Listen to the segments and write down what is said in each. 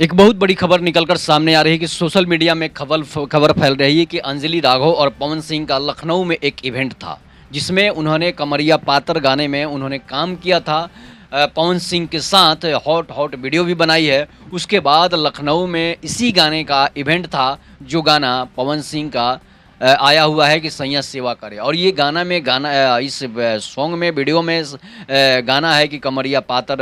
एक बहुत बड़ी खबर निकलकर सामने आ रही है कि सोशल मीडिया में खबर फैल रही है कि अंजलि राघव और पवन सिंह का लखनऊ में एक इवेंट था, जिसमें उन्होंने कमरिया पातर गाने में उन्होंने काम किया था। पवन सिंह के साथ हॉट हॉट वीडियो भी बनाई है। उसके बाद लखनऊ में इसी गाने का इवेंट था, जो गाना पवन सिंह का आया हुआ है कि सैया सेवा करे। और ये इस सॉन्ग में, वीडियो में गाना है कि कमरिया पातर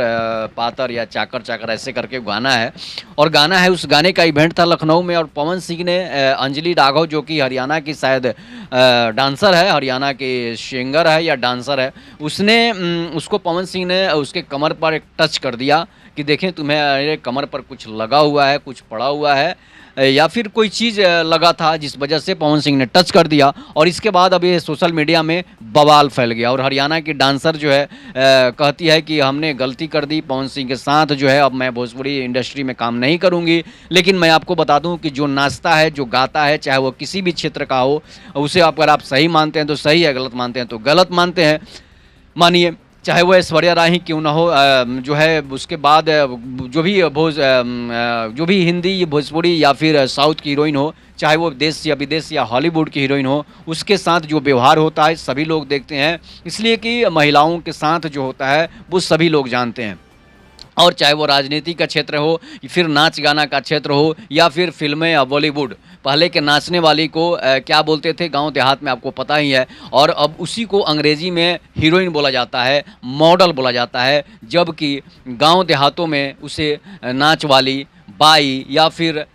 पातर या चाकर चाकर ऐसे करके गाना है। और गाना है, उस गाने का इवेंट था लखनऊ में। और पवन सिंह ने अंजलि राघव, जो कि हरियाणा की शायद डांसर है, हरियाणा की सिंगर है या डांसर है, उसको पवन सिंह ने उसके कमर पर एक टच कर दिया कि देखें तुम्हें कमर पर कुछ लगा हुआ है, कुछ पड़ा हुआ है, या फिर कोई चीज़ लगा था जिस वजह से पवन सिंह ने टच कर दिया। और इसके बाद अब ये सोशल मीडिया में बवाल फैल गया। और हरियाणा की डांसर जो है कहती है कि हमने गलती कर दी पवन सिंह के साथ, जो है अब मैं भोजपुरी इंडस्ट्री में काम नहीं करूंगी। लेकिन मैं आपको बता दूं कि जो नाचता है, जो गाता है, चाहे वो किसी भी क्षेत्र का हो, उसे अगर आप सही मानते हैं तो सही है, गलत मानते हैं तो गलत मानते हैं, मानिए। चाहे वो ऐश्वर्या राय ही क्यों ना हो, जो है उसके बाद जो भी हिंदी, भोजपुरी या फिर साउथ की हीरोइन हो, चाहे वो देश या विदेश या हॉलीवुड की हीरोइन हो, उसके साथ जो व्यवहार होता है सभी लोग देखते हैं। इसलिए कि महिलाओं के साथ जो होता है वो सभी लोग जानते हैं। और चाहे वो राजनीति का क्षेत्र हो, फिर नाच गाना का क्षेत्र हो, या फिर फिल्में या बॉलीवुड। पहले के नाचने वाली को क्या बोलते थे गांव देहात में, आपको पता ही है। और अब उसी को अंग्रेजी में हीरोइन बोला जाता है, मॉडल बोला जाता है। जबकि गांव देहातों में उसे नाच वाली, बाई, या फिर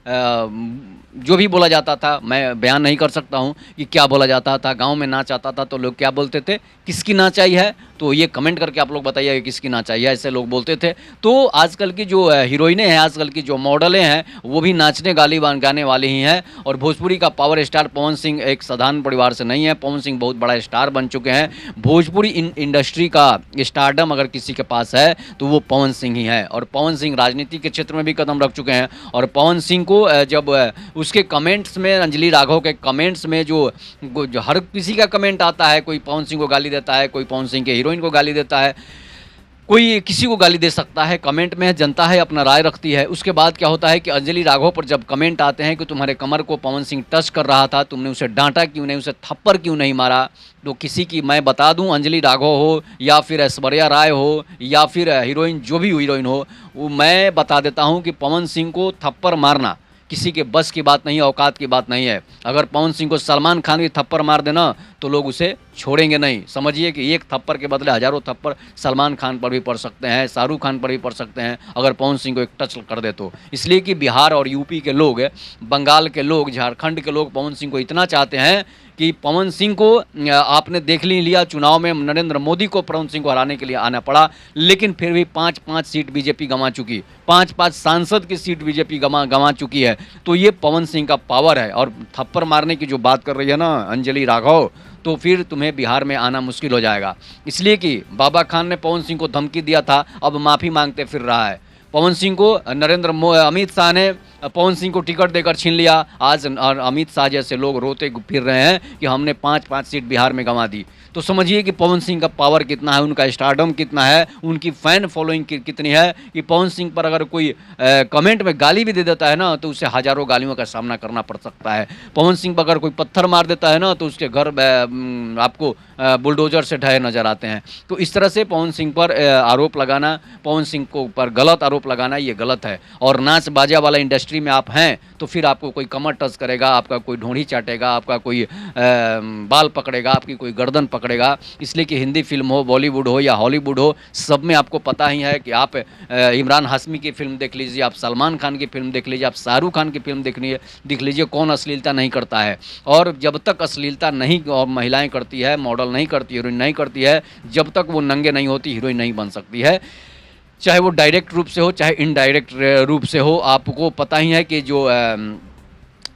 जो भी बोला जाता था, मैं बयान नहीं कर सकता हूँ कि क्या बोला जाता था। गांव में नाच आता था तो लोग क्या बोलते थे, किसकी नाच आई है। तो ये कमेंट करके आप लोग बताइए किसकी नाच आई है, ऐसे लोग बोलते थे। तो आजकल की जो हीरोइनें हैं, आजकल की जो मॉडलें हैं, वो भी नाचने गाने वाली ही हैं। और भोजपुरी का पावर स्टार पवन सिंह एक साधारण परिवार से नहीं है। पवन सिंह बहुत बड़ा स्टार बन चुके हैं। भोजपुरी इंडस्ट्री का स्टारडम अगर किसी के पास है तो वो पवन सिंह ही है। और पवन सिंह राजनीति के क्षेत्र में भी कदम रख चुके हैं। और पवन सिंह को जब उसके कमेंट्स में, अंजलि राघव के कमेंट्स में जो हर किसी का कमेंट आता है, कोई पवन सिंह को गाली देता है, कोई पवन सिंह के हीरोइन को गाली देता है, कोई किसी को गाली दे सकता है। कमेंट में जनता है, अपना राय रखती है। उसके बाद क्या होता है कि अंजलि राघव पर जब कमेंट आते हैं कि तुम्हारे कमर को पवन सिंह टच कर रहा था, तुमने उसे डांटा क्यों नहीं, उसे थप्पड़ क्यों नहीं मारा। तो किसी की, मैं बता दूं, अंजलि राघव हो या फिर ऐश्वर्या राय हो या फिर हीरोइन, जो भी हीरोइन हो, वो मैं बता देता हूं कि पवन सिंह को थप्पड़ मारना किसी के बस की बात नहीं है, औकात की बात नहीं है। अगर पवन सिंह को सलमान खान भी थप्पड़ मार देना तो लोग उसे छोड़ेंगे नहीं। समझिए कि एक थप्पड़ के बदले हजारों थप्पड़ सलमान खान पर भी पड़ सकते हैं, शाहरुख खान पर भी पड़ सकते हैं, अगर पवन सिंह को एक टच कर दे तो। इसलिए कि बिहार और यूपी के लोग, बंगाल के लोग, झारखंड के लोग पवन सिंह को इतना चाहते हैं कि पवन सिंह को आपने देख लिया चुनाव में, नरेंद्र मोदी को पवन सिंह को हराने के लिए आना पड़ा। लेकिन फिर भी 5-5 सीट बीजेपी गंवा चुकी, 5-5 सांसद की सीट बीजेपी गंवा चुकी है। तो ये पवन सिंह का पावर है। और थप्पड़ मारने की जो बात कर रही है ना अंजलि राघव, तो फिर तुम्हें बिहार में आना मुश्किल हो जाएगा। इसलिए कि बाबा खान ने पवन सिंह को धमकी दिया था, अब माफ़ी मांगते फिर रहा है। पवन सिंह को अमित शाह ने पवन सिंह को टिकट देकर छीन लिया। आज अमित शाह जैसे लोग रोते फिर रहे हैं कि हमने 5-5 सीट बिहार में गंवा दी। तो समझिए कि पवन सिंह का पावर कितना है, उनका स्टारडम कितना है, उनकी फ़ैन फॉलोइंग कितनी है कि पवन सिंह पर अगर कोई कमेंट में गाली भी दे देता है ना, तो उसे हज़ारों गालियों का सामना करना पड़ सकता है। पवन सिंह पर अगर कोई पत्थर मार देता है ना, तो उसके घर आपको बुलडोजर से ढहे नज़र आते हैं। तो इस तरह से पवन सिंह पर आरोप लगाना, पवन सिंह को पर गलत आरोप लगाना, ये गलत है। और नाच बाजा वाला इंडस्ट्री में आप हैं तो फिर आपको कोई कमर टच करेगा, आपका कोई ढूंढी चाटेगा, आपका कोई बाल पकड़ेगा, आपकी कोई गर्दन पकड़ेगा। इसलिए कि हिंदी फिल्म हो, बॉलीवुड हो या हॉलीवुड हो, सब में आपको पता ही है कि आप इमरान हाशमी की फिल्म देख लीजिए, आप सलमान खान की फिल्म देख लीजिए, आप शाहरुख खान की फिल्म देख लीजिए, कौन अश्लीलता नहीं करता है। और जब तक अश्लीलता नहीं और महिलाएं करती है, मॉडल नहीं करती, हीरोइन नहीं करती है, जब तक वो नंगे नहीं होती, हीरोइन नहीं बन सकती है। चाहे वो डायरेक्ट रूप से हो, चाहे इनडायरेक्ट रूप से हो। आपको पता ही है कि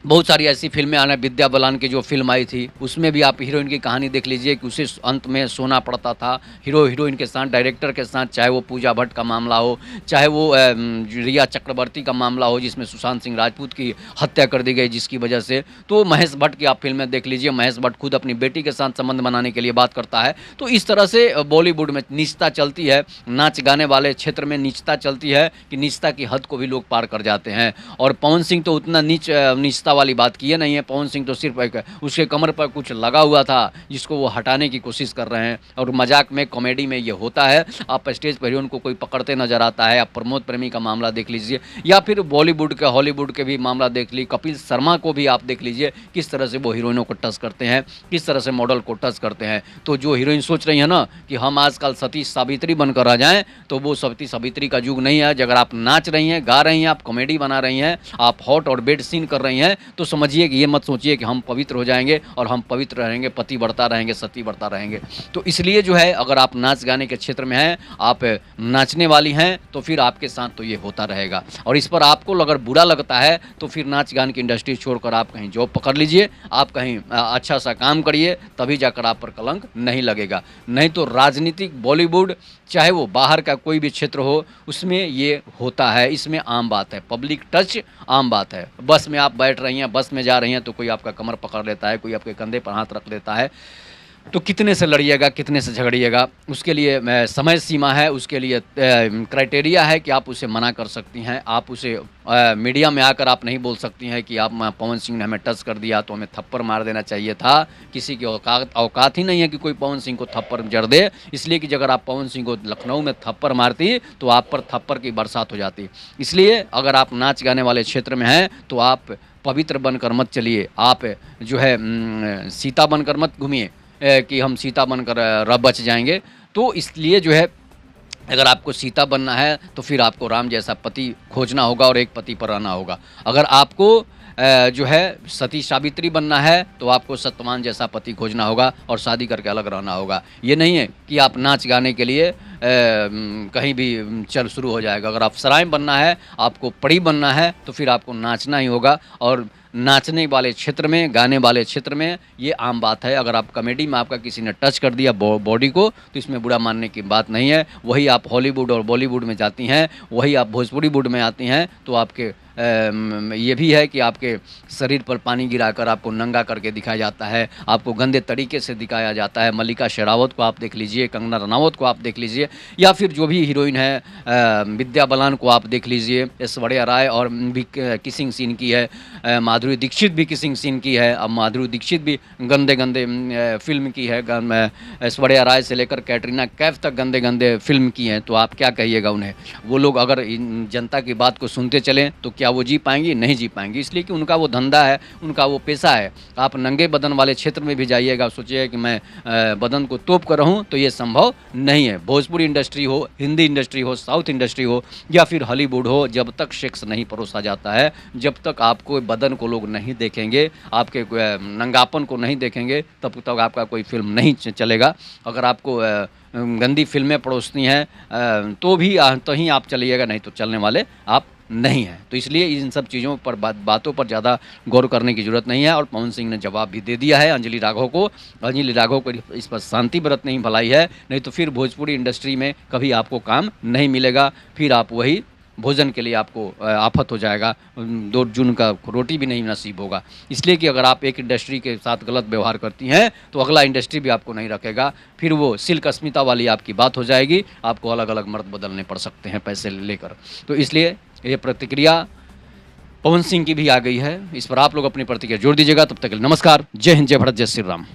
बहुत सारी ऐसी फ़िल्में आना विद्या बालन की जो फ़िल्म आई थी, उसमें भी आप हीरोइन की कहानी देख लीजिए कि उसे अंत में सोना पड़ता था। हीरो-हीरोइन के साथ, डायरेक्टर के साथ, चाहे वो पूजा भट्ट का मामला हो, चाहे वो रिया चक्रवर्ती का मामला हो जिसमें सुशांत सिंह राजपूत की हत्या कर दी गई जिसकी वजह से। तो महेश भट्ट की आप फ़िल्में देख लीजिए, महेश भट्ट खुद अपनी बेटी के साथ संबंध बनाने के लिए बात करता है। तो इस तरह से बॉलीवुड में नीचता चलती है, नाच-गाने वाले क्षेत्र में नीचता चलती है कि नीचता की हद को भी लोग पार कर जाते हैं। और पवन सिंह तो उतना नीचता वाली बात किए नहीं है। पवन सिंह तो सिर्फ एक उसके कमर पर कुछ लगा हुआ था जिसको वो हटाने की कोशिश कर रहे हैं और मजाक में कॉमेडी में ये होता है। आप स्टेज पर ही उनको कोई पकड़ते नजर आता है। आप प्रमोद प्रेमी का मामला देख लीजिए या फिर बॉलीवुड का हॉलीवुड के भी मामला देख लीजिए। कपिल शर्मा को भी आप देख लीजिए किस तरह से वो हीरोइनों को टच करते हैं, किस तरह से मॉडल को टच करते हैं। तो जो हीरोइन सोच रही है ना कि हम आजकल सती सावित्री बनकर आ जाएं, तो वो सती सावित्री का युग नहीं है। अगर आप नाच रही हैं, गा रही हैं, आप कॉमेडी बना रही हैं, आप हॉट और बेड सीन कर रही हैं, तो समझिए कि ये मत सोचिए कि हम पवित्र हो जाएंगे और हम पवित्र रहेंगे, पति बढ़ता रहेंगे, सती बढ़ता रहेंगे। तो इसलिए जो है अगर आप नाच गाने के क्षेत्र में हैं, आप नाचने वाली हैं, तो फिर आपके साथ तो ये होता रहेगा। और इस पर आपको अगर बुरा लगता है तो फिर नाच गान की इंडस्ट्री छोड़कर आप कहीं जॉब पकड़ लीजिए, आप कहीं अच्छा सा काम करिए, तभी जाकर आप पर कलंक नहीं लगेगा। नहीं तो राजनीतिक बॉलीवुड चाहे वो बाहर का कोई भी क्षेत्र हो, उसमें ये होता है, इसमें आम बात है। पब्लिक टच आम बात है। बस में आप बैठ रही हैं, बस में जा रही हैं, तो कोई आपका कमर पकड़ लेता है, कोई आपके कंधे पर हाथ रख देता है, तो कितने से लड़िएगा, कितने से झगड़िएगा। उसके लिए समय सीमा है, उसके लिए क्राइटेरिया है कि आप उसे मना कर सकती हैं। आप उसे मीडिया में आकर आप नहीं बोल सकती हैं कि आप पवन सिंह ने हमें टच कर दिया तो हमें थप्पड़ मार देना चाहिए था। किसी की औकात ही नहीं है कि कोई पवन सिंह को थप्पड़ जड़ दे। इसलिए कि अगर आप पवन सिंह को लखनऊ में थप्पड़ मारती तो आप पर थप्पड़ की बरसात हो जाती। इसलिए अगर आप नाच गाने वाले क्षेत्र में हैं तो आप पवित्र बनकर मत चलिए। आप जो है सीता बनकर मत घूमिए कि हम सीता बनकर बच जाएंगे। तो इसलिए जो है अगर आपको सीता बनना है तो फिर आपको राम जैसा पति खोजना होगा और एक पति पर रहना होगा। अगर आपको जो है सती सावित्री बनना है तो आपको सत्यवान जैसा पति खोजना होगा और शादी करके अलग रहना होगा। ये नहीं है कि आप नाच गाने के लिए कहीं भी चल शुरू हो जाएगा। अगर अप्सराएँ बनना है, आपको परी बनना है, तो फिर आपको नाचना ही होगा। और नाचने वाले क्षेत्र में, गाने वाले क्षेत्र में ये आम बात है। अगर आप कॉमेडी में आपका किसी ने टच कर दिया बॉडी को तो इसमें बुरा मानने की बात नहीं है। वही आप हॉलीवुड और बॉलीवुड में जाती हैं, वही आप भोजपुरी वुड में आती हैं, तो आपके ये भी है कि आपके शरीर पर पानी गिराकर आपको नंगा करके दिखाया जाता है, आपको गंदे तरीके से दिखाया जाता है। मल्लिका शेरावत को आप देख लीजिए, कंगना रनावत को आप देख लीजिए, या फिर जो भी हीरोइन है विद्या बालन को आप देख लीजिए। ऐश्वर्या राय और भी किसिंग सीन की है, माधुरी दीक्षित भी किसिंग सीन की है। अब माधुरी दीक्षित भी गंदे गंदे फिल्म की है। ऐश्वर्या राय से लेकर कैटरीना कैफ तक गंदे गंदे फिल्म की हैं। तो आप क्या कहिएगा उन्हें? वो लोग अगर जनता की बात को सुनते चलें तो क्या वो जी पाएंगी? नहीं जी पाएंगी। इसलिए कि उनका वो धंधा है, उनका वो पेशा है। आप नंगे बदन वाले क्षेत्र में भी जाइएगा, सोचिएगा कि मैं बदन को तोप कर रहूँ, तो ये संभव नहीं है। भोजपुरी इंडस्ट्री हो, हिंदी इंडस्ट्री हो, साउथ इंडस्ट्री हो या फिर हॉलीवुड हो, जब तक सेक्स नहीं परोसा जाता है, जब तक आपको बदन को लोग नहीं देखेंगे, आपके नंगापन को नहीं देखेंगे, तब तक आपका कोई फिल्म नहीं चलेगा। अगर आपको गंदी फिल्में परोसनी हैं तो ही आप चलिएगा, नहीं तो चलने वाले आप नहीं है। तो इसलिए इन सब चीज़ों पर बातों पर ज़्यादा गौर करने की ज़रूरत नहीं है। और पवन सिंह ने जवाब भी दे दिया है अंजलि राघव को। अंजलि राघव को इस पर शांति बरतने ही भलाई है, नहीं तो फिर भोजपुरी इंडस्ट्री में कभी आपको काम नहीं मिलेगा। फिर आप वही भोजन के लिए आपको आफत हो जाएगा, 2 जून का रोटी भी नहीं नसीब होगा। इसलिए कि अगर आप एक इंडस्ट्री के साथ गलत व्यवहार करती हैं तो अगला इंडस्ट्री भी आपको नहीं रखेगा। फिर वो सिल्क अस्मिता वाली आपकी बात हो जाएगी, आपको अलग अलग मर्द बदलने पड़ सकते हैं पैसे लेकर। तो इसलिए ये प्रतिक्रिया पवन सिंह की भी आ गई है। इस पर आप लोग अपनी प्रतिक्रिया जोड़ दीजिएगा। तब तक के लिए नमस्कार, जय हिंद, जय भारत, जय श्री राम।